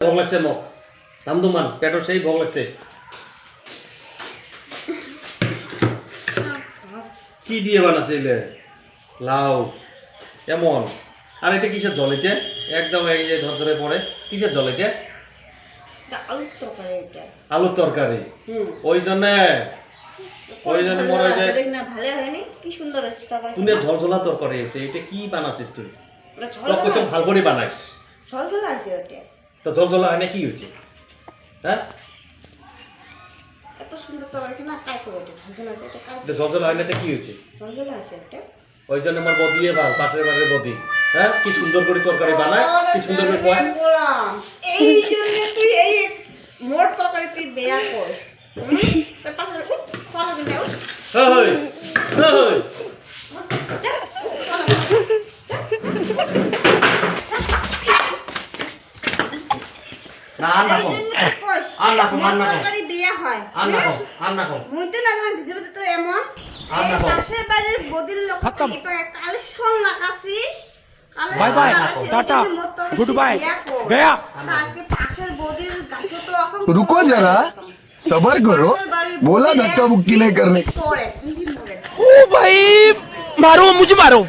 ভোগ লাগছে মোক দামদুমান পেটর সেই ভোগ লাগছে কি দিয়ে বানাছিলে লাউ এমন আর এটা কিসের জল এটা একদম এই যে ঝরঝরে পড়ে কিসের জল এটা আলুর তরকারি ওই জন্য মনে হয় যে কি সুন্দর আছে তুমি ঝলঝলা তরকারি এসে এটা কি বানাচ্ছিস তুই কিছু ভাল করে বানাইস ঝলঝলা আছে ওটা তো ঝলঝলা হয় না কি হয়েছে হ্যাঁ এত সুন্দর তরকারি না কাই করে ওটা ঝলঝলা আছে এটা কাই ঝলঝলা হয় না তো কি হয়েছে ঝলঝলা আছে একটা ওই জন্য আমার বদিয়ে ভাল পাটের বাড়ির বদি হ্যাঁ কি সুন্দর করে তরকারি বানায় কি সুন্দর করে কয় এই জন্য তুই এই মোর তরকারি তুই বেয়া কর তোর পাশে খাওয়া দিন দাও ওই ওই না আর না তরকারি বেয়া হয় মুই তো না জানি ভিতরে তো এমন পাশের বাড়ির বদির লোক এটা কালেকশন লাগাছিস bye bye tata good bye गया আজকে পাশের বদির গাছ তো रुको जरा सबर करो बोला धक्का मुक्की नहीं करने পড়ে ओ भाई मारो मुझे मारो